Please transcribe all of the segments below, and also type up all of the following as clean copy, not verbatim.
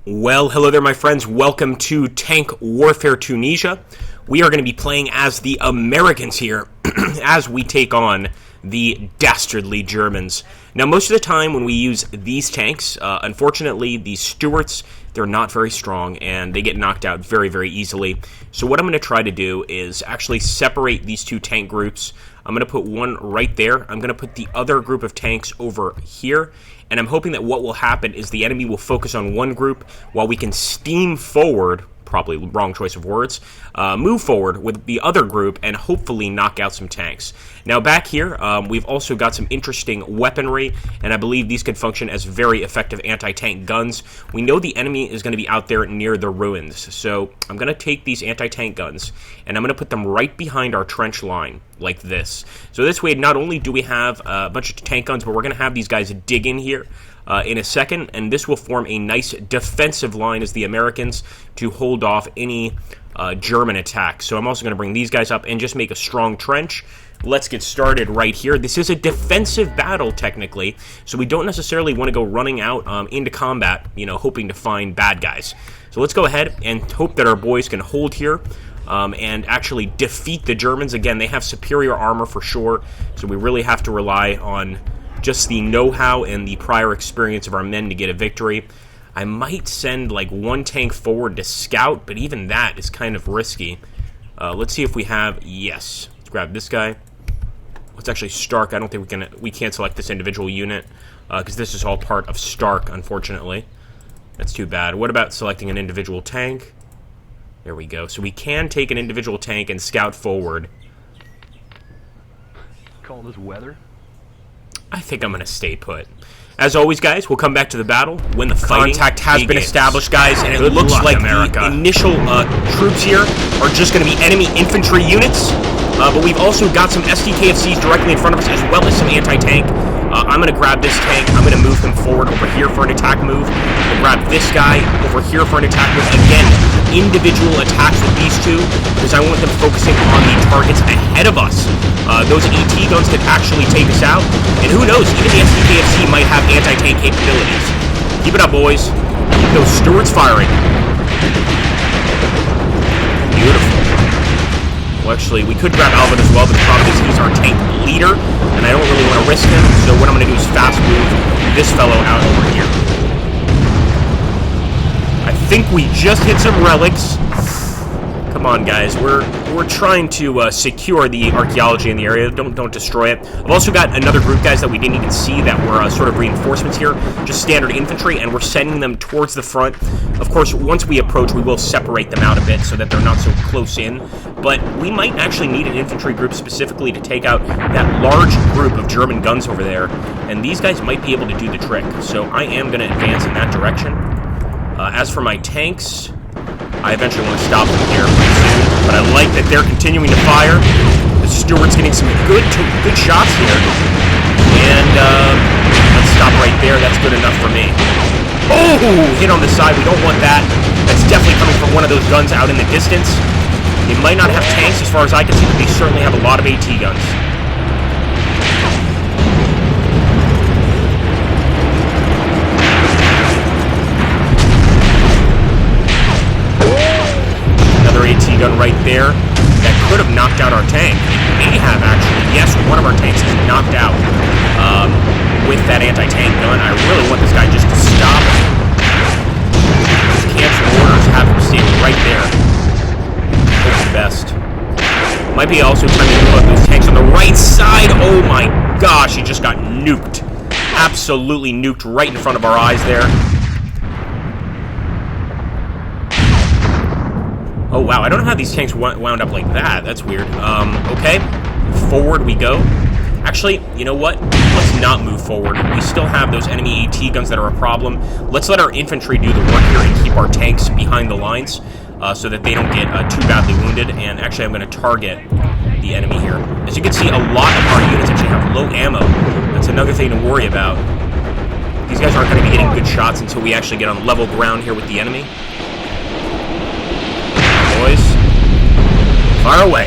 Well, hello there, my friends. Welcome to Tank Warfare Tunisia. We are going to be playing as the Americans here as we take on the dastardly Germans. Now, most of the time when we use these tanks, unfortunately, the Stuarts, they're not very strong, and they get knocked out very, very easily. So what I'm going to try to do is actually separate these two tank groups. I'm going to put one right there. I'm going to put the other group of tanks over here. And I'm hoping that what will happen is the enemy will focus on one group while we can steam forward, probably wrong choice of words, move forward with the other group and hopefully knock out some tanks. Now back here, we've also got some interesting weaponry, and I believe these could function as very effective anti-tank guns. We know the enemy is going to be out there near the ruins, so I'm going to take these anti-tank guns and I'm going to put them right behind our trench line, like this. So this way, not only do we have a bunch of tank guns, but we're going to have these guys dig in here in a second, and this will form a nice defensive line as the Americans to hold off any German attack. So I'm also going to bring these guys up and just make a strong trench. Let's get started right here. This is a defensive battle, technically, so we don't necessarily want to go running out into combat, hoping to find bad guys. So let's go ahead and hope that our boys can hold here and actually defeat the Germans. Again, they have superior armor for sure, so we really have to rely on just the know-how and the prior experience of our men to get a victory. I might send like one tank forward to scout, but even that is kind of risky. Let's see if we have, yes. Let's grab this guy. Let's actually Stark. I don't think we can't select this individual unit because this is all part of Stark, unfortunately. That's too bad. What about selecting an individual tank? There we go. So we can take an individual tank and scout forward. Call this weather? I think I'm going to stay put. As always, guys, we'll come back to the battle when the contact has been established, guys, and it looks like the initial troops here are just going to be enemy infantry units, but we've also got some SDKFCs directly in front of us, as well as some anti-tank. I'm going to grab this tank. I'm going to move him forward over here for an attack move. We'll grab this guy over here for an attack move. Again, individual attacks with these two, because I want them focusing on the targets ahead of us. Those AT guns could actually take us out, and who knows, even the SDKFC might have anti-tank capabilities. Keep it up, boys. Keep those Stuarts firing. Beautiful. Well, actually, we could grab Alvin as well, but the problem is he's our tank leader, and I don't really want to risk him, so what I'm going to do is fast move this fellow out over here. I think we just hit some relics. Come on, guys. We're trying to secure the archaeology in the area. Don't destroy it. I've also got another group, guys, that we didn't even see that were sort of reinforcements here, just standard infantry, and we're sending them towards the front. Of course, once we approach, we will separate them out a bit so that they're not so close in, but we might actually need an infantry group specifically to take out that large group of German guns over there, and these guys might be able to do the trick, so I am going to advance in that direction. As for my tanks, I eventually want to stop them here pretty soon, but I like that they're continuing to fire. The Stuart's getting some good shots here, and let's stop right there. That's good enough for me. Oh, hit on the side. We don't want that. That's definitely coming from one of those guns out in the distance. They might not have tanks as far as I can see, but they certainly have a lot of AT guns. AT gun right there that could have knocked out our tank. It may have, actually. Yes, one of our tanks is knocked out with that anti-tank gun. I really want this guy just to stop. Just cancel orders, have him stay right there. Hope for the best. Might be also time to put those tanks on the right side. Oh my gosh, he just got nuked. Absolutely nuked right in front of our eyes there. Oh, wow, I don't know how these tanks wound up like that. That's weird. Okay. Forward we go. Actually, you know what? Let's not move forward. We still have those enemy AT guns that are a problem. Let's let our infantry do the work here and keep our tanks behind the lines so that they don't get too badly wounded. And actually, I'm going to target the enemy here. As you can see, a lot of our units actually have low ammo. That's another thing to worry about. These guys aren't going to be getting good shots until we actually get on level ground here with the enemy. Boys, fire away.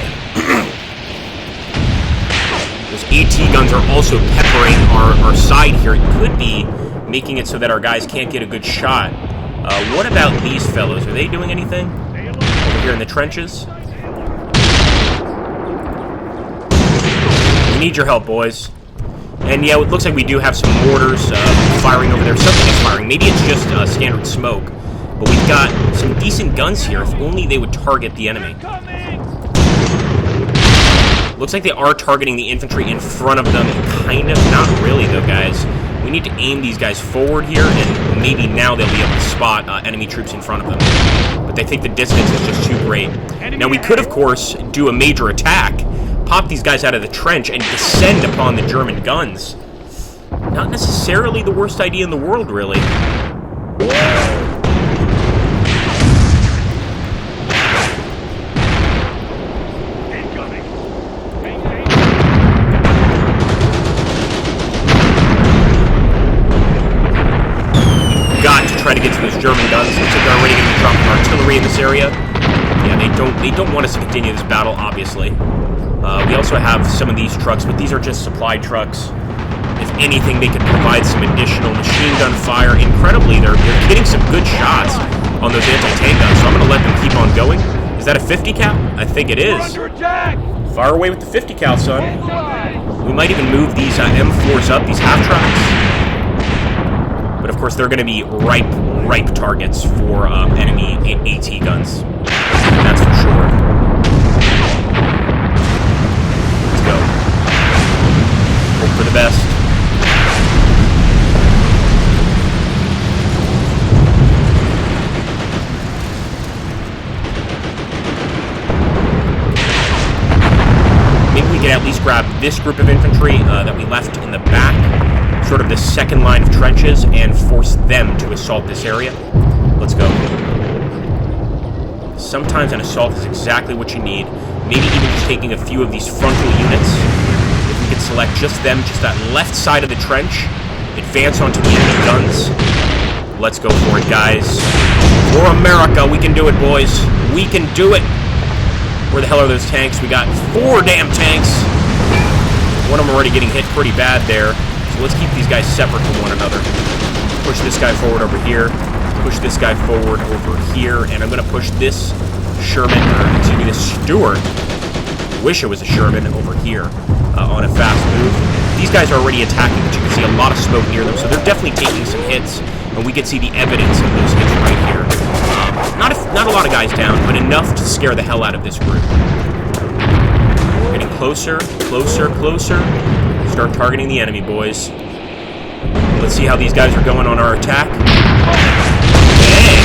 Those AT guns are also peppering our side here. It could be making it so that our guys can't get a good shot What about these fellows? Are they doing anything? Over here in the trenches? We need your help, boys. And yeah, it looks like we do have some mortars firing over there. Something is firing. Maybe it's just standard smoke. But we've got some decent guns here. If only they would target the enemy. Looks like they are targeting the infantry in front of them. Kind of. Not really, though, guys. We need to aim these guys forward here, and maybe now they'll be able to spot enemy troops in front of them. But they think the distance is just too great. Now, we could, of course, do a major attack, pop these guys out of the trench, and descend upon the German guns. Not necessarily the worst idea in the world, really. Try to get to those German guns. Looks like they're already going to be dropping artillery in this area. Yeah, they don't want us to continue this battle, obviously. We also have some of these trucks, but these are just supply trucks. If anything, they could provide some additional machine gun fire. Incredibly, they're getting some good shots on those anti-tank guns, so I'm going to let them keep on going. Is that a 50 cal? I think it is. Fire away with the 50 cal, son. We might even move these M4s up, these half-tracks. But of course, they're going to be ripe targets for enemy AT guns. That's for sure. Let's go. Hope for the best. Maybe we can at least grab this group of infantry that we left in the back. Sort of the second line of trenches, and force them to assault this area. Let's go. Sometimes an assault is exactly what you need. Maybe even just taking a few of these frontal units. If we could select just them, just that left side of the trench, advance onto the enemy guns. Let's go for it, guys. For America, we can do it, boys. We can do it. Where the hell are those tanks? We got 4 damn tanks. One of them already getting hit pretty bad there. Let's keep these guys separate from one another. Push this guy forward over here. Push this guy forward over here. And I'm going to push this Sherman, or excuse me, this Stuart. Wish it was a Sherman over here on a fast move. These guys are already attacking, but you can see a lot of smoke near them. So they're definitely taking some hits. And we can see the evidence of those hits right here. Not a lot of guys down, but enough to scare the hell out of this group. Getting closer, closer, closer. Start targeting the enemy, boys. Let's see how these guys are going on our attack. Dang!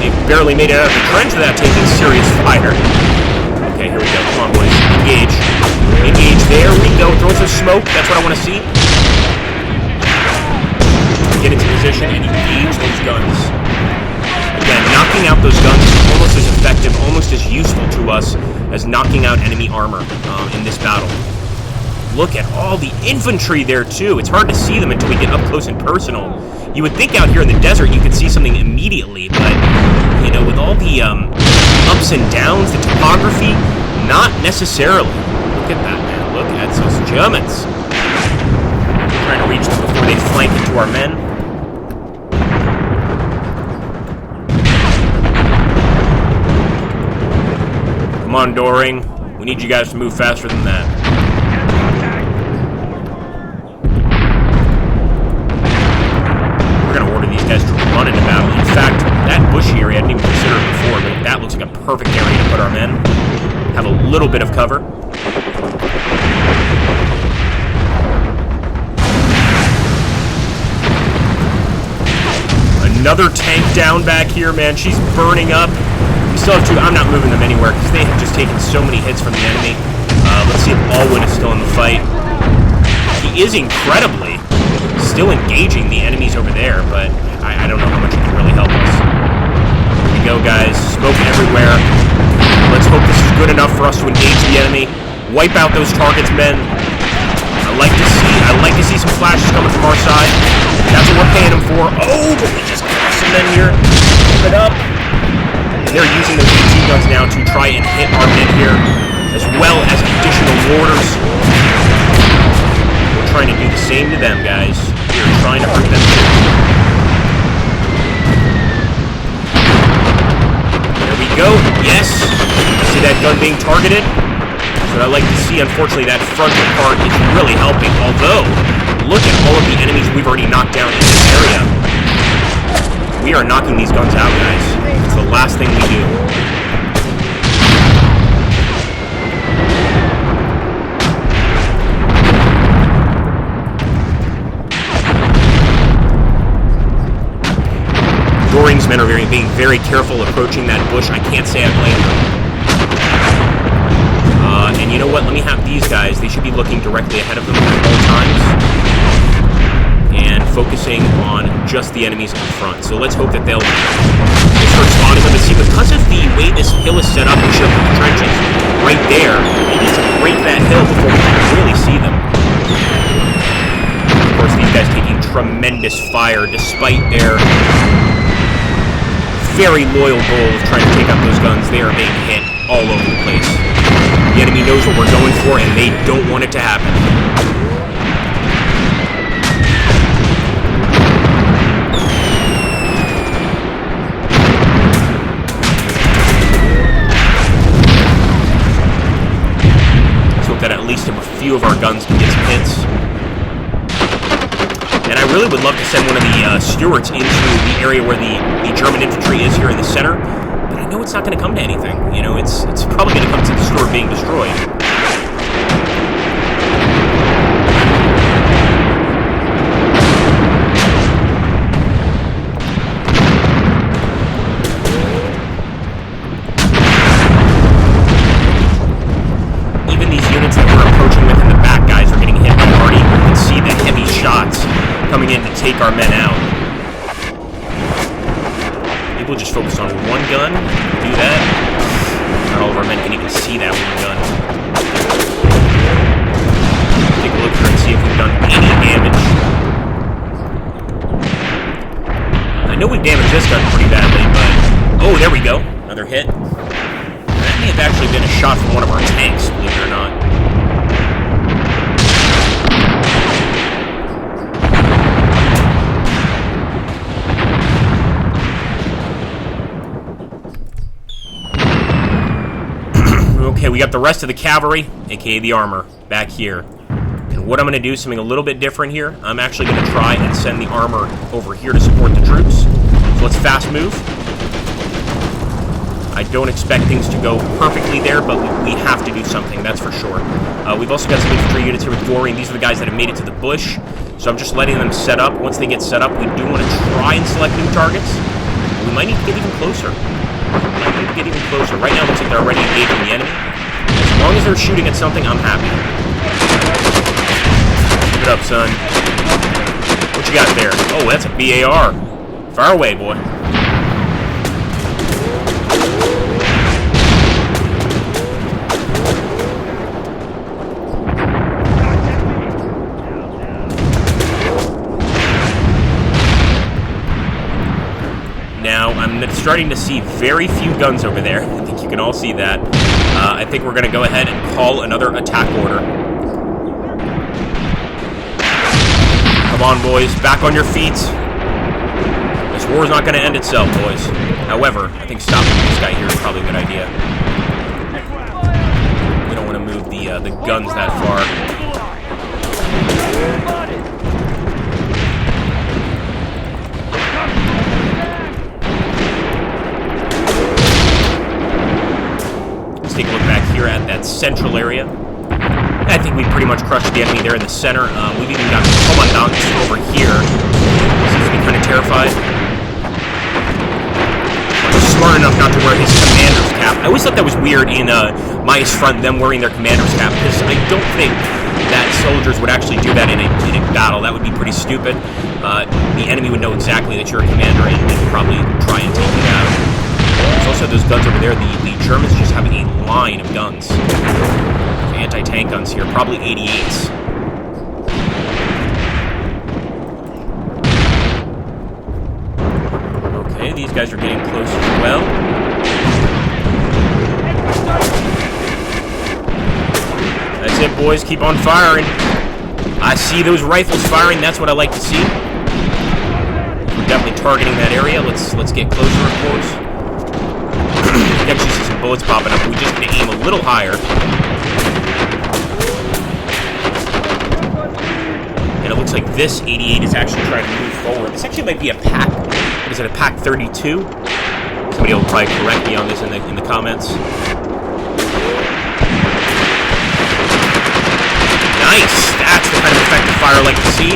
They barely made it out of the trench without taking serious fire. Okay, here we go. Come on, boys. Engage. Engage. There we go. Throw some smoke. That's what I want to see. Get into position and engage those guns. Again, knocking out those guns is almost as effective, almost as useful to us as knocking out enemy armor in this battle. Look at all the infantry there, too. It's hard to see them until we get up close and personal. You would think out here in the desert you could see something immediately, but, you know, with all the ups and downs, the topography, not necessarily. Look at that, man. Look at those Germans. Trying to reach them before they flank into our men. Come on, Doring. We need you guys to move faster than that. We're going to order these guys to run into battle. In fact, that bushy area, I didn't even consider it before, but that looks like a perfect area to put our men. Have a little bit of cover. Another tank down back here, man. She's burning up. We still have 2. I'm not moving them anywhere because they have just taken so many hits from the enemy. Let's see if Alwyn is still in the fight. He is incredibly still engaging the enemies over there, but I don't know how much he can really help us. Here we go, guys. Smoke everywhere. Let's hope this is good enough for us to engage the enemy. Wipe out those targets, men. I'd like to see some flashes coming from our side. That's what we're paying them for. Oh, but we just got some men here. Keep it up. They're using those AT guns now to try and hit our men here, as well as additional mortars. We're trying to do the same to them, guys. We're trying to hurt them too. gun being targeted. That's what I like to see. Unfortunately, that frontal part is really helping. Although, look at all of the enemies we've already knocked down in this area. We are knocking these guns out, guys. It's the last thing we do. Doring's men are being very careful approaching that bush. I can't say I blame them. And you know what? Let me have these guys. They should be looking directly ahead of them at all times. And focusing on just the enemies in front. So let's hope that they'll start spawning them. See, because of the way this hill is set up, we should have the trenches right there. We need to break that hill before we can really see them. Of course, these guys taking tremendous fire despite their very loyal goal of trying to take out those guns. They are being hit all over the place. The enemy knows what we're going for, and they don't want it to happen. Let's hope that at least a few of our guns can get some hits. And I really would love to send one of the Stuarts into the area where the German infantry is here in the center, but I know it's not going to come to anything. You know, it's probably going to come to the store being destroyed. Even these units that we're approaching with in the back, guys, are getting hit by party. You can see the heavy shots coming in to take our men out. We'll just focus on one gun, do that. Not all of our men can even see that one gun. Take a look here and see if we've done any damage. I know we've damaged this gun pretty badly, but... Oh, there we go. Another hit. That may have actually been a shot from one of our tanks, believe it or not. Okay, we got the rest of the cavalry, aka the armor, back here. And what I'm going to do is something a little bit different here. I'm actually going to try and send the armor over here to support the troops. So let's fast move. I don't expect things to go perfectly there, but we have to do something, that's for sure. We've also got some infantry units here with Doring. These are the guys that have made it to the bush. So I'm just letting them set up. Once they get set up, we do want to try and select new targets. We might need to get even closer. Right now, it looks like they're already engaging the enemy. As long as they're shooting at something, I'm happy. Keep it up, son. What you got there? Oh, that's a BAR. Fire away, boy. Now, I'm starting to see very few guns over there. I think you can all see that. I think we're going to go ahead and call another attack order. Come on, boys. Back on your feet. This war is not going to end itself, boys. However, I think stopping this guy here is probably a good idea. We don't want to move the guns that far. Take a look back here at that central area. I think we pretty much crushed the enemy there in the center. We've even got commandants over here. Seems to be kind of terrified. Smart enough not to wear his commander's cap. I always thought that was weird in Maya's front, them wearing their commander's cap, because I don't think that soldiers would actually do that in a battle. That would be pretty stupid. The enemy would know exactly that you're a commander, and they would probably try and take you out. There's also those guns over there. The Germans just having a line of guns. Anti-tank guns here, probably 88s. Okay, these guys are getting close as well. That's it, boys. Keep on firing. I see those rifles firing. That's what I like to see. We're definitely targeting that area. Let's get closer, of course. You can actually see some bullets popping up. We just need to aim a little higher. And it looks like this 88 is actually trying to move forward. This actually might be a pack. What is it, a pack 32? Somebody will probably correct me on this in the comments. Nice! That's the kind of effective fire I like to see.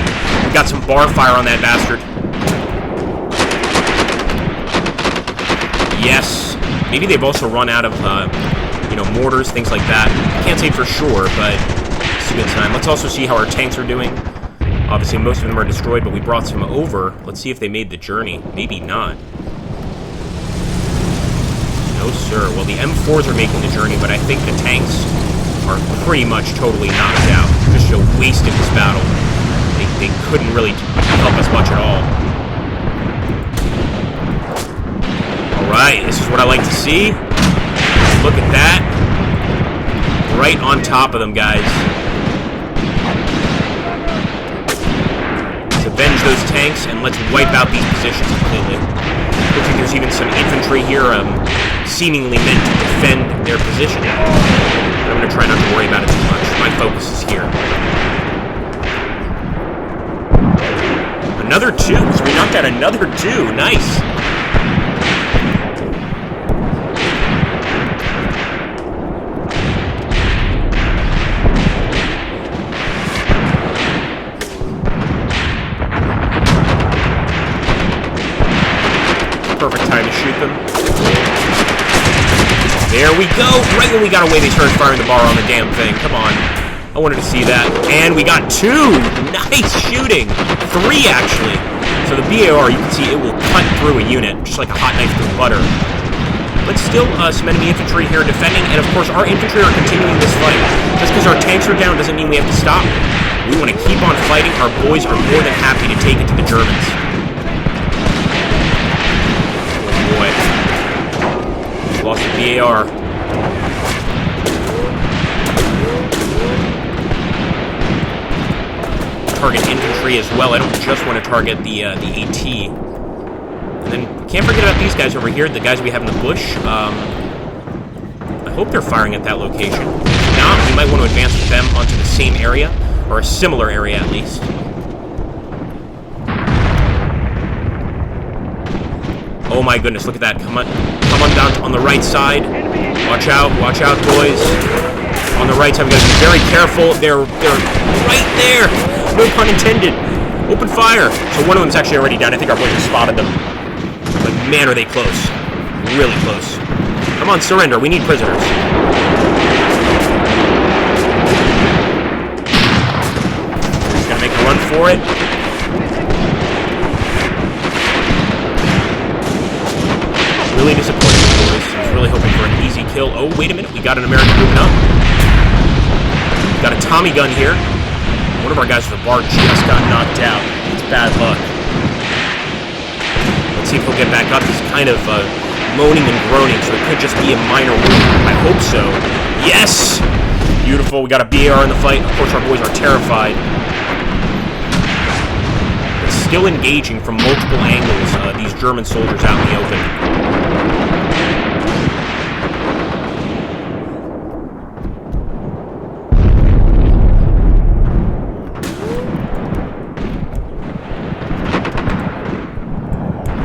We got some bar fire on that bastard. Yes. Maybe they've also run out of, mortars, things like that. Can't say for sure, but it's a good time. Let's also see how our tanks are doing. Obviously, most of them are destroyed, but we brought some over. Let's see if they made the journey. Maybe not. No, sir. Well, the M4s are making the journey, but I think the tanks are pretty much totally knocked out. Just a waste of this battle. They couldn't really help us much at all. Alright, this is what I like to see. Look at that. Right on top of them, guys. Let's avenge those tanks, and let's wipe out these positions completely. Looks like there's even some infantry here, seemingly meant to defend their position. But I'm going to try not to worry about it too much. My focus is here. Another 2, so we knocked out another 2. Nice. Perfect time to shoot them. There we go. Right when we got away, they started firing the bar on the damn thing. Come on. I wanted to see that. And we got 2. Nice shooting. 3, actually. So the BAR, you can see it will cut through a unit, just like a hot knife through butter. But still, some enemy infantry here defending. And, of course, our infantry are continuing this fight. Just because our tanks are down doesn't mean we have to stop. We want to keep on fighting. Our boys are more than happy to take it to the Germans. Boy. Lost the BAR. Target infantry as well. I don't just want to target the AT. And then can't forget about these guys over here, the guys we have in the bush. I hope they're firing at that location. If not, we might want to advance with them onto the same area, or a similar area at least. Oh my goodness, look at that. Come on down on the right side. Watch out, boys. On the right side, we gotta be very careful. They're right there. No pun intended. Open fire. So one of them's actually already down. I think our boys have spotted them. But man, are they close. Really close. Come on, surrender. We need prisoners. Just gotta make a run for it. Really disappointed, boys. I was really hoping for an easy kill. Oh, wait a minute. We got an American moving up. Got a Tommy gun here. One of our guys with the bar just got knocked out. It's bad luck. Let's see if he'll get back up. He's kind of moaning and groaning, so it could just be a minor wound. I hope so. Yes! Beautiful. We got a BAR in the fight. Of course, our boys are terrified. But still engaging from multiple angles, these German soldiers out in the open.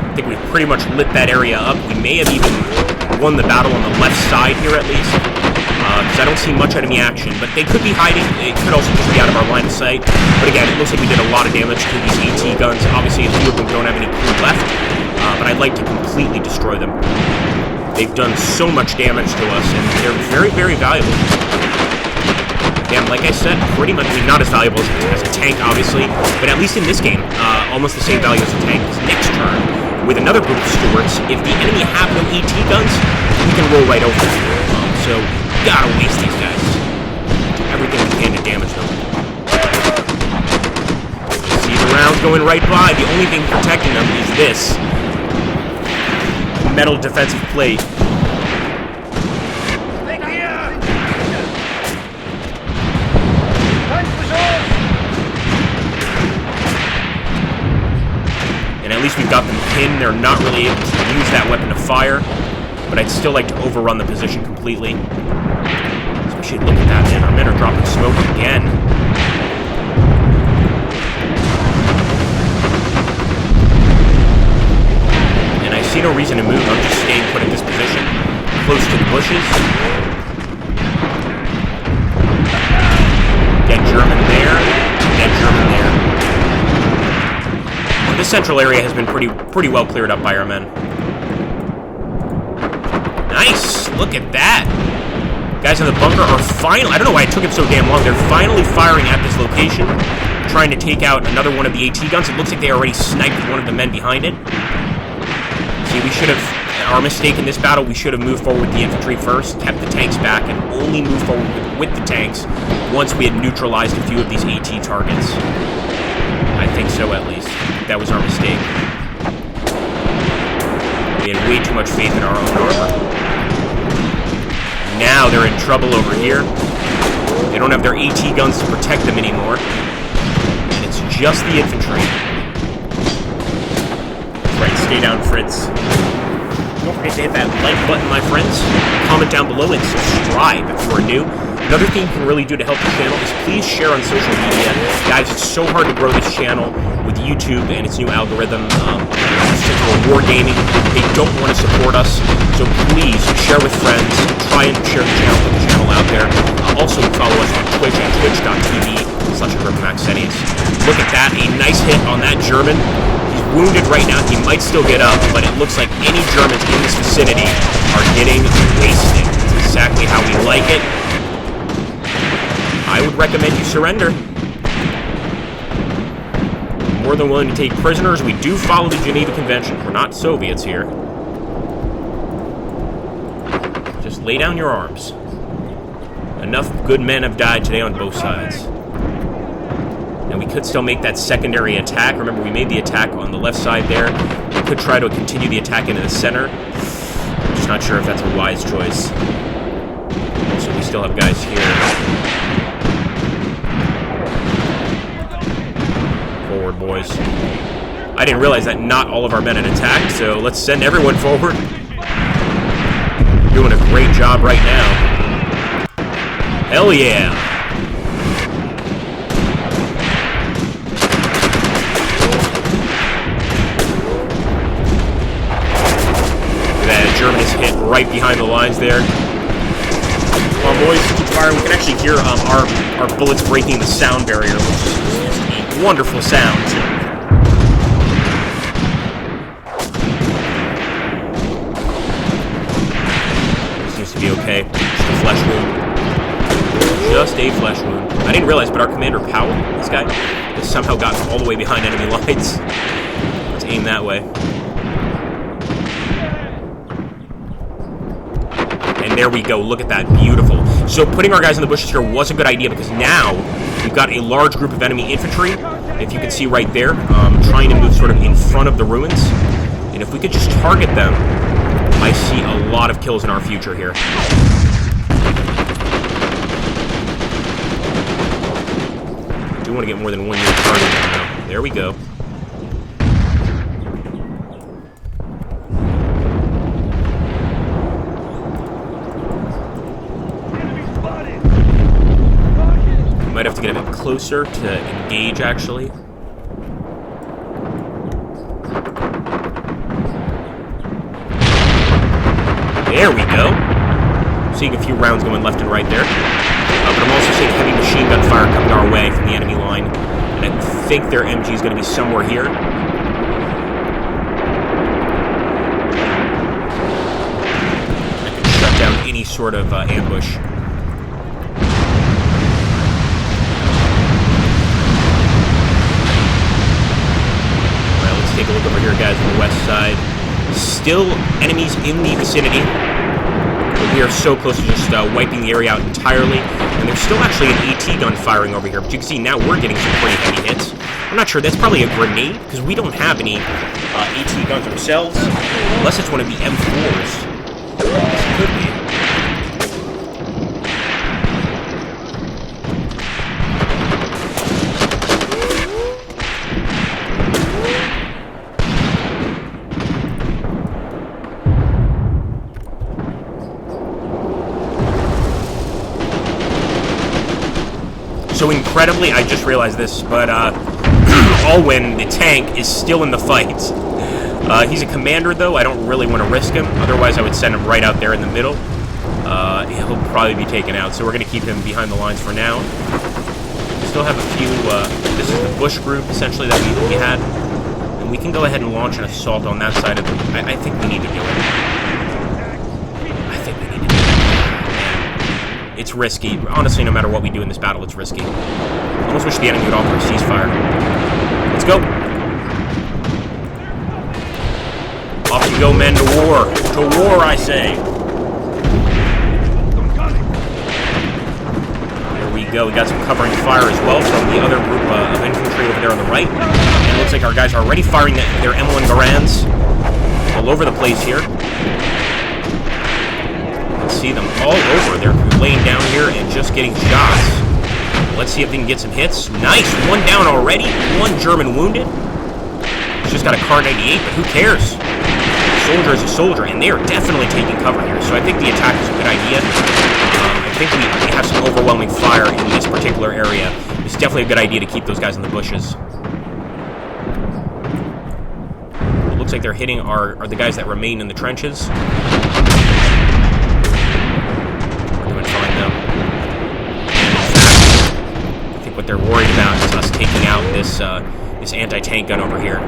I think we've pretty much lit that area up. We may have even won the battle on the left side here at least, because I don't see much enemy action, but they could be hiding. It could also just be out of our line of sight. But again, it looks like we did a lot of damage to these AT guns. Obviously, a few of them don't have any crew left, but I'd like to completely destroy them. They've done so much damage to us, and they're very, very valuable. Again, like I said, pretty much not as valuable as a tank, obviously, but at least in this game, almost the same value as a tank. Because next turn, with another group of stewards, if the enemy have no AT guns, we can roll right over them. So, gotta waste these guys. Do everything we can to damage them. See the rounds going right by. The only thing protecting them is this metal defensive plate. And at least we've got them pinned. They're not really able to use that weapon to fire. but I'd still like to overrun the position completely. Especially look at that, man. Our men are dropping smoke again. And I see no reason to move. I'm just staying put in this position, close to the bushes. Dead German there. Dead German there. This central area has been pretty well cleared up by our men. Nice! Look at that! Guys in the bunker are finally... I don't know why it took him so damn long. They're finally firing at this location, trying to take out another one of the AT guns. It looks like they already sniped one of the men behind it. See, we should have... Our mistake in this battle, we should have moved forward with the infantry first, kept the tanks back, and only moved forward with the tanks once we had neutralized a few of these AT targets. I think so, at least. That was our mistake. We had way too much faith in our own armor. Now they're in trouble over here. They don't have their AT guns to protect them anymore. And it's just the infantry. That's right, stay down, Fritz. Don't forget to hit that like button, my friends. Comment down below and subscribe if you are new. Another thing you can really do to help the channel is please share on social media. Guys, it's so hard to grow this channel with YouTube and its new algorithm. Since we're wargaming, they don't want to support us. So please share with friends. Try and share the channel, put the channel out there. Also follow us on Twitch at twitch.tv/Maxenius. Look at that, a nice hit on that German. He's wounded right now. He might still get up, but it looks like any Germans in this vicinity are getting wasted. It's exactly how we like it. I would recommend you surrender. More than willing to take prisoners. We do follow the Geneva Convention. We're not Soviets here. Just lay down your arms. Enough good men have died today on both sides. And we could still make that secondary attack. Remember, we made the attack on the left side there. We could try to continue the attack into the center. I'm just not sure if that's a wise choice. So we still have guys here. Forward, boys. I didn't realize that not all of our men had attacked, so let's send everyone forward. Doing a great job right now. Hell yeah! That German is hit right behind the lines there. Come on, boys, keep firing. We can actually hear our bullets breaking the sound barrier, which is a wonderful sound. Seems to be okay. Just a flesh wound. Just a flesh wound. I didn't realize, but our commander, Powell, this guy, has somehow gotten all the way behind enemy lines. Let's aim that way. And there we go. Look at that. Beautiful. So putting our guys in the bushes here was a good idea because now we've got a large group of enemy infantry, if you can see right there, trying to move sort of in front of the ruins. And if we could just target them, I see a lot of kills in our future here. I do want to get more than one unit targeted now. There we go. Might have to get a bit closer to engage, actually. There we go. Seeing a few rounds going left and right there. But I'm also seeing heavy machine gun fire coming our way from the enemy line. And I think their MG is going to be somewhere here. I can shut down any sort of ambush. Take a look over here, guys, on the west side. Still enemies in the vicinity. But we are so close to just wiping the area out entirely. And there's still actually an AT gun firing over here. But you can see now we're getting some pretty heavy hits. I'm not sure. That's probably a grenade, because we don't have any AT guns ourselves. Unless it's one of the M4s. This could be. So incredibly, I just realized this, but Alwyn, the tank, is still in the fight. He's a commander, though. I don't really want to risk him. Otherwise, I would send him right out there in the middle. He'll probably be taken out, so we're going to keep him behind the lines for now. Still have a few... this is the bush group, essentially, that we had. And we can go ahead and launch an assault on that side of it. I think we need to do it. I think we need to do it. It's risky. Honestly, no matter what we do in this battle, it's risky. I almost wish the enemy would offer a ceasefire. Let's go. Off you go, men, to war. To war, I say. There we go. We got some covering fire as well from the other group of infantry over there on the right. And it looks like our guys are already firing their M1 Garands all over the place here. You can see them all over. They're laying down here and just getting shots. Let's see if they can get some hits. Nice! One down already. One German wounded. He's just got a Kar 98, but who cares? A soldier is a soldier, and they are definitely taking cover here. So I think the attack is a good idea. I think we have some overwhelming fire in this particular area. It's definitely a good idea to keep those guys in the bushes. It looks like they're hitting are the guys that remain in the trenches. We're doing fine, though. I think what they're worried about is us taking out this anti-tank gun over here.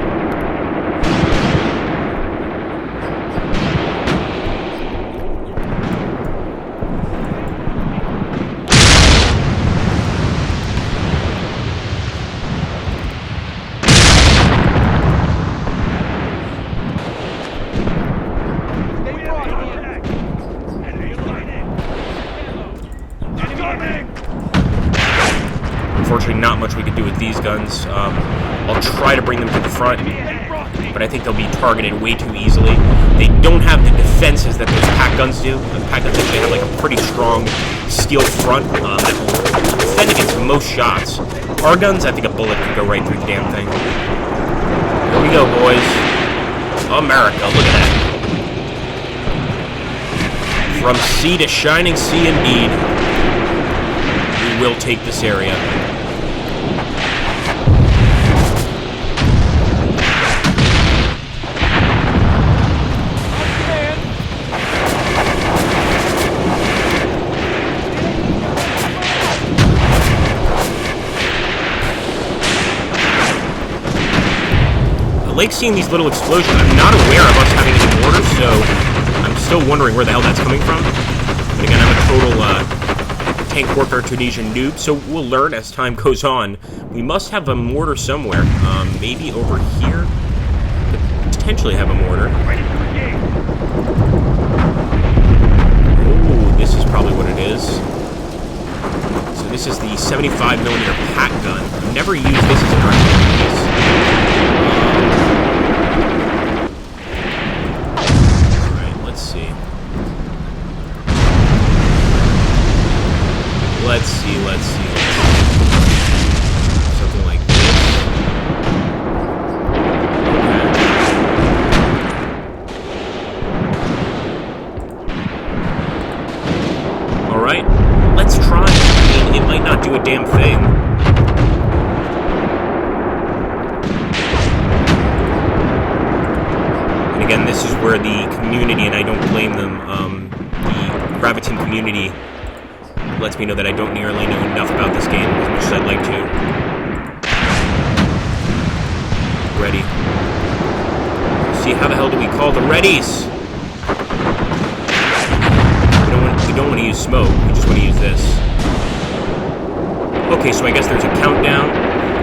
Unfortunately, not much we can do with these guns. I'll try to bring them to the front, but I think they'll be targeted way too easily. They don't have the defenses that those pack guns do. The pack guns actually have like a pretty strong steel front that will defend against most shots. Our guns, I think a bullet could go right through the damn thing. Here we go, boys. America, look at that. From sea to shining sea indeed. We will take this area. I like seeing these little explosions. I'm not aware of us having any mortars, so I'm still wondering where the hell that's coming from. But again, I'm a total tank warfare Tunisian noob, so we'll learn as time goes on. We must have a mortar somewhere. Maybe over here? Could potentially have a mortar. Oh, this is probably what it is. So this is the 75mm pack gun. I've never used this as an artillery piece. Let's see. Something like this. Okay. Alright, let's try. I mean, it might not do a damn thing. And again, this is where the community, and I don't blame them, the Graviton community lets me know that I don't nearly know enough about this game as much as I'd like to. Ready. See, how the hell do we call the readies? We don't want to use smoke, we just want to use this. Okay, so I guess there's a countdown.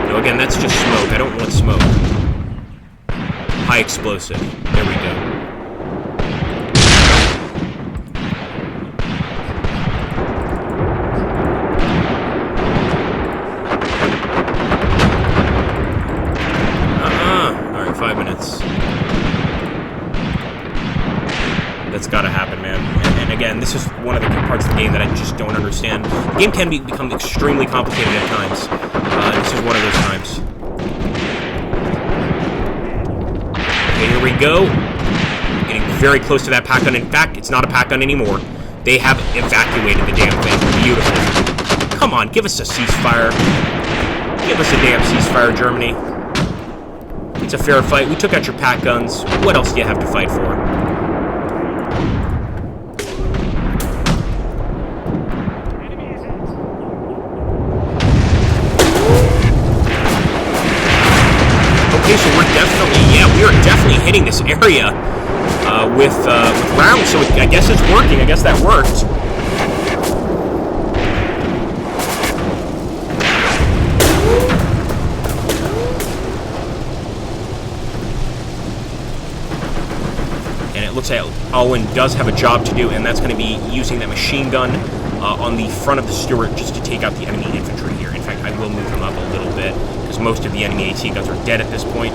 No, again, that's just smoke. I don't want smoke. High explosive. There we go. That's gotta happen, man. And again, this is one of the parts of the game that I just don't understand. The game can become extremely complicated at times. This is one of those times. Okay, here we go. Getting very close to that pack gun. In fact, it's not a pack gun anymore. They have evacuated the damn thing. Beautiful. Come on, give us a ceasefire. Give us a damn ceasefire, Germany. It's a fair fight. We took out your pack guns. What else do you have to fight for? Okay, so we are definitely hitting this area with rounds. So I guess it's working. I guess that worked. And it looks like Owen does have a job to do, and that's going to be using that machine gun on the front of the Stuart just to take out the enemy infantry here. In fact, I will move him up a little bit, because most of the enemy AT guns are dead at this point.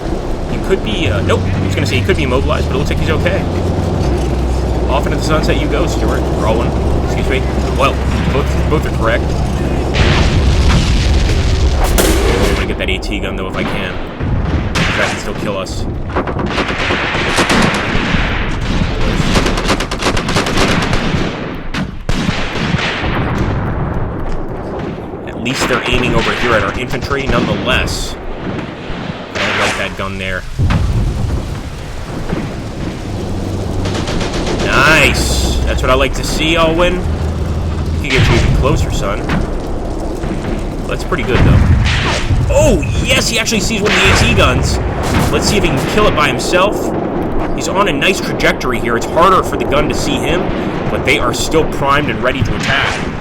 He could be, nope, I was going to say he could be immobilized, but it looks like he's okay. Off into the sunset you go, Stuart, or Owen, excuse me. Well, both are correct. I'm going to get that AT gun, though, if I can. Because that can still kill us. At least they're aiming over here at our infantry, nonetheless. I don't like that gun there. Nice! That's what I like to see, Alwyn. You can get you even closer, son. That's pretty good, though. Oh, yes! He actually sees one of the AT guns. Let's see if he can kill it by himself. He's on a nice trajectory here. It's harder for the gun to see him, but they are still primed and ready to attack.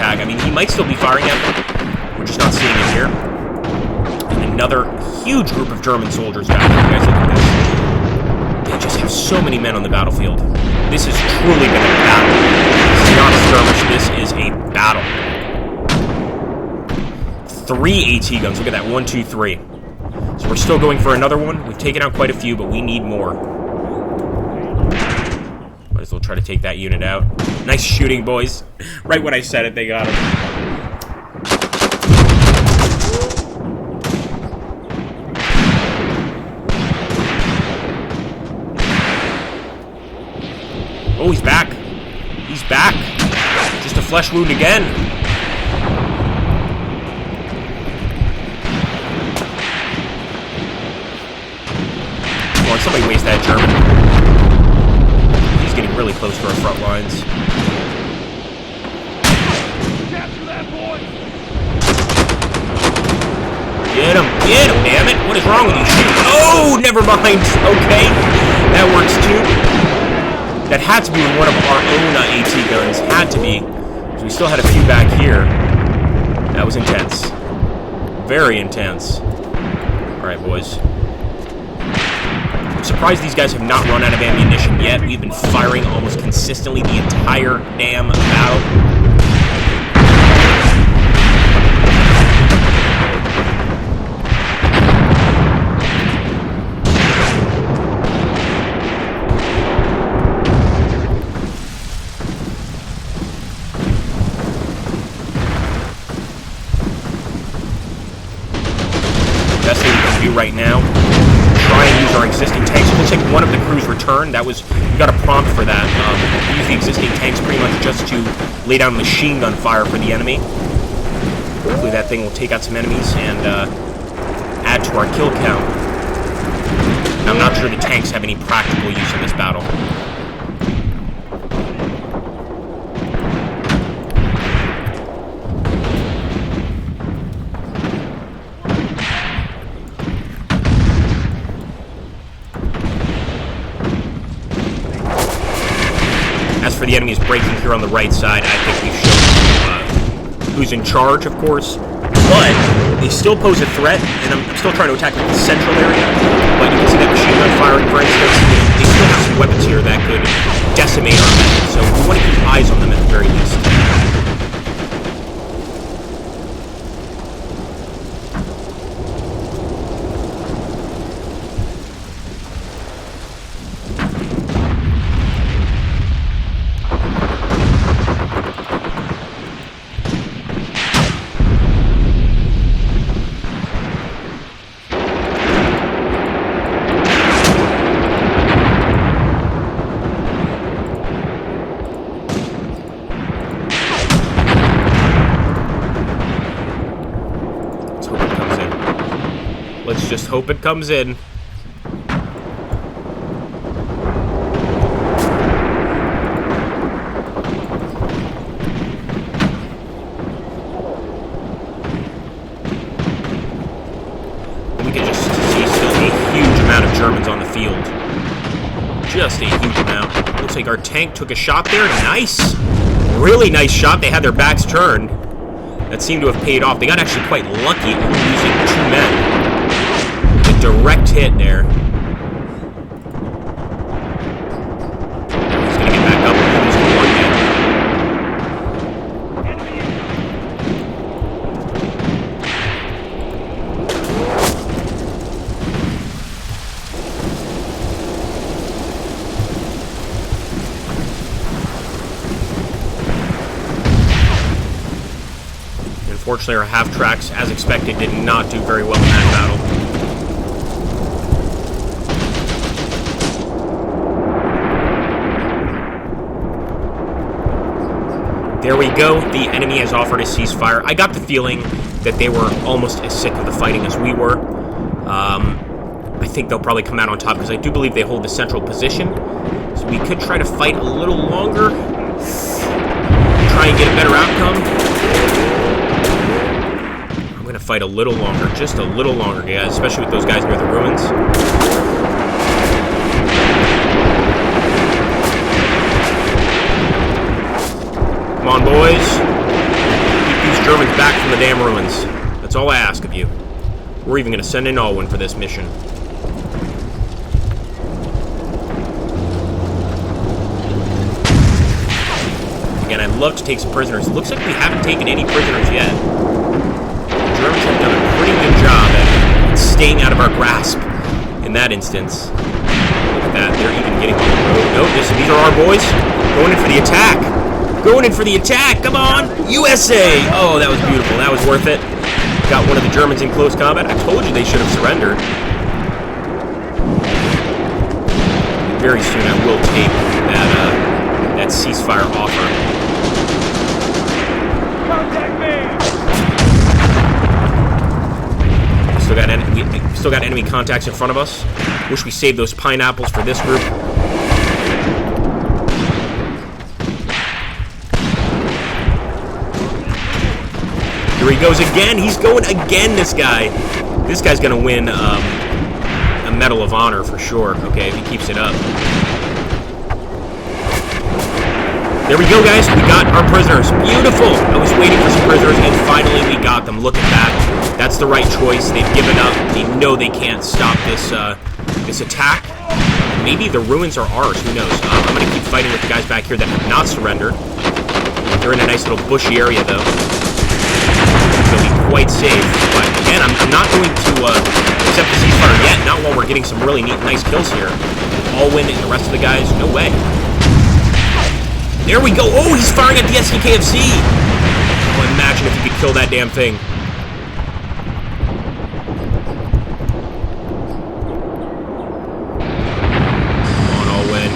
I mean, he might still be firing at them. We're just not seeing it here. And another huge group of German soldiers back here. You guys look at this. They just have so many men on the battlefield. This has truly been a battle. This is not a skirmish. This is a battle. 3 AT guns. Look at that. 1, 2, 3. So we're still going for another one. We've taken out quite a few, but we need more. Might as well try to take that unit out. Nice shooting, boys. Right when I said it, they got him. Oh, he's back. He's back. Just a flesh wound again. Come on, somebody waste that German. He's getting really close to our front lines. Get him, damn it. What is wrong with you? Oh, never mind. Okay, that works too. That had to be one of our own AT guns. Had to be. Because we still had a few back here. That was intense. Very intense. Alright, boys. I'm surprised these guys have not run out of ammunition yet. We've been firing almost consistently the entire damn battle. Best thing we can do right now, try and use our existing tanks. It looks like one of the crews returned. That was, we got a prompt for that. We use the existing tanks pretty much just to lay down machine gun fire for the enemy. Hopefully that thing will take out some enemies and add to our kill count. Now, I'm not sure the tanks have any practical use in this battle. As for the enemies breaking here on the right side, I think we've shown who's in charge, of course. But they still pose a threat, and I'm still trying to attack like the central area. But you can see that machine gun firing, for instance. They still have some weapons here that could decimate our men. So we want to keep eyes on them at the very least. just hope it comes in. We can just see still a huge amount of Germans on the field. Just a huge amount. Looks like our tank took a shot there. Nice! Really nice shot. They had their backs turned. That seemed to have paid off. They got actually quite lucky losing 2 men. A direct hit there. He's going to get back up and losing 1 man. Unfortunately, our half-tracks, as expected, did not do very well in that battle. There we go. The enemy has offered a ceasefire. I got the feeling that they were almost as sick of the fighting as we were. I think they'll probably come out on top because I do believe they hold the central position. So we could try to fight a little longer. Try and get a better outcome. Fight a little longer, just a little longer, guys, especially with those guys near the ruins. Come on, boys. Keep these Germans back from the damn ruins. That's all I ask of you. We're even going to send in Alwyn for this mission. Again, I'd love to take some prisoners. It looks like we haven't taken any prisoners yet. Germans have done a pretty good job at staying out of our grasp in that instance. Look at that, they're even getting on the road. No, these are our boys. Going in for the attack. Going in for the attack. Come on, USA. Oh, that was beautiful. That was worth it. Got one of the Germans in close combat. I told you they should have surrendered. Very soon I will take that ceasefire offer. Contact me. Still got enemy contacts in front of us. Wish we saved those pineapples for this group. Here he goes again. He's going again, this guy. This guy's going to win a Medal of Honor for sure, okay, if he keeps it up. There we go, guys. We got our prisoners. Beautiful. I was waiting for some prisoners, and finally we got them. Look at that. That's the right choice. They've given up. They know they can't stop this this attack. Maybe the ruins are ours. Who knows? I'm going to keep fighting with the guys back here that have not surrendered. They're in a nice little bushy area, though. They'll be quite safe. But again, I'm not going to accept the ceasefire yet. Not while we're getting some really neat, nice kills here. Alwyn and the rest of the guys, no way. There we go. Oh, he's firing at the SDKFZ. Oh, imagine if you could kill that damn thing. Come on, Alwyn.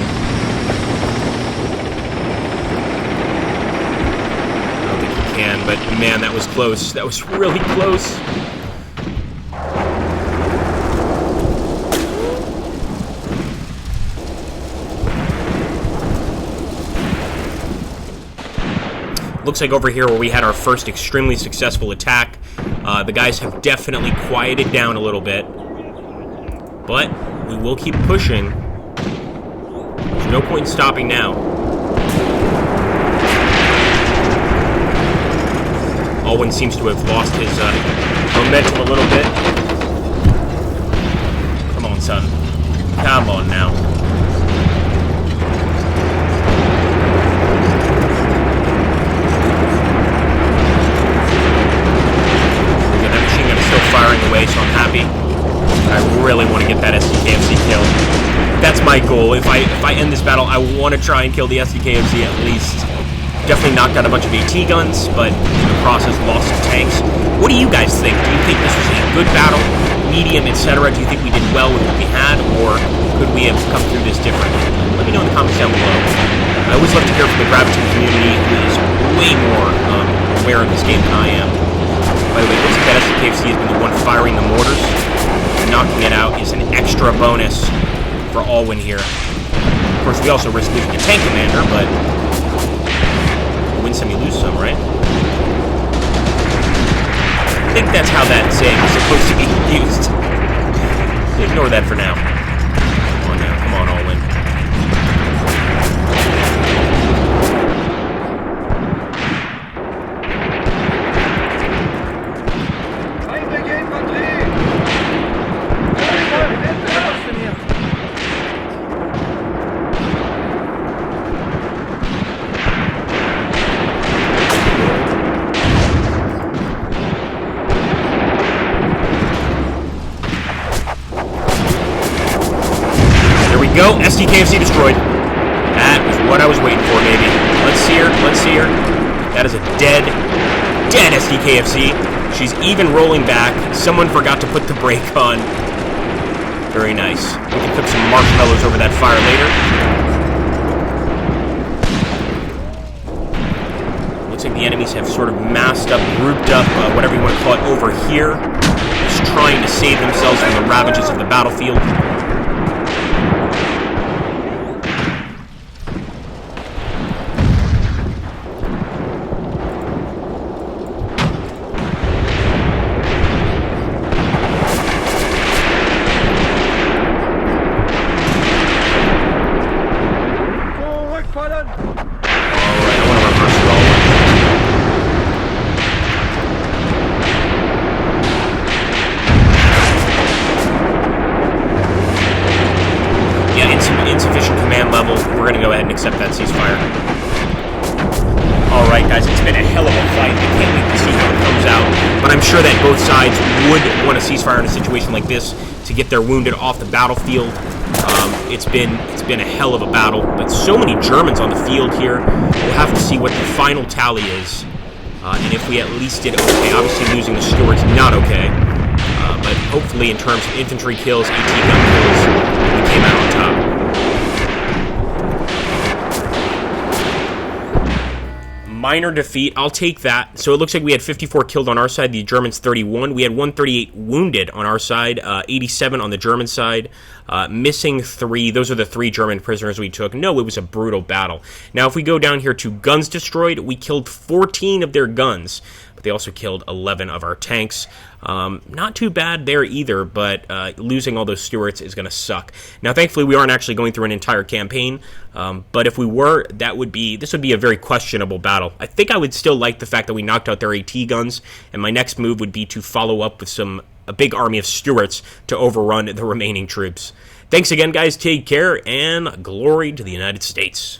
I don't think he can, but man, that was close. That was really close. Looks like over here where we had our first extremely successful attack, the guys have definitely quieted down a little bit. But we will keep pushing. There's no point in stopping now. Alwyn seems to have lost his momentum a little bit. Come on, son. Come on now. Firing away, so I'm happy. I really want to get that SDKFZ kill. That's my goal. If I end this battle, I want to try and kill the SDKFZ at least. Definitely knocked out a bunch of AT guns, but in the process lost some tanks. What do you guys think? Do you think this was a good battle, medium, etc.? Do you think we did well with what we had, or could we have come through this differently? Let me know in the comments down below. I always love to hear from the WW2 community, who is way more aware of this game than I am. By the way, looks like that SDKFZ has been the one firing the mortars. knocking it out is an extra bonus for Alwyn here. Of course, we also risk losing a tank commander, but win some, you lose some, right? I think that's how that saying is supposed to be used. Ignore that for now. Come on now, come on, Alwyn. Go, SDKFC destroyed. That was what I was waiting for, baby. Let's see her, let's see her. That is a dead SDKFC. She's even rolling back. Someone forgot to put the brake on. Very nice. We can cook some marshmallows over that fire later. Looks like the enemies have sort of massed up, grouped up, whatever you want to call it, over here. Just trying to save themselves from the ravages of the battlefield. Insufficient command level. We're going to go ahead and accept that ceasefire. Alright guys, it's been a hell of a fight. I can't wait to see how it comes out. But I'm sure that both sides would want a ceasefire in a situation like this to get their wounded off the battlefield. It's been a hell of a battle, but so many Germans on the field here. We'll have to see what the final tally is. And if we at least did okay. Obviously losing the Stuarts, not okay. But hopefully in terms of infantry kills, AT gun kills, we came out on top. Minor defeat, I'll take that. So it looks like we had 54 killed on our side, the Germans 31. We had 138 wounded on our side, 87 on the German side, missing 3. Those are the 3 German prisoners we took. No, it was a brutal battle. Now, if we go down here to guns destroyed, we killed 14 of their guns, but they also killed 11 of our tanks. Not too bad there either, but losing all those Stuarts is going to suck. Now, thankfully, we aren't actually going through an entire campaign, but if we were, this would be a very questionable battle. I think I would still like the fact that we knocked out their AT guns, and my next move would be to follow up with a big army of Stuarts to overrun the remaining troops. Thanks again, guys. Take care, and glory to the United States.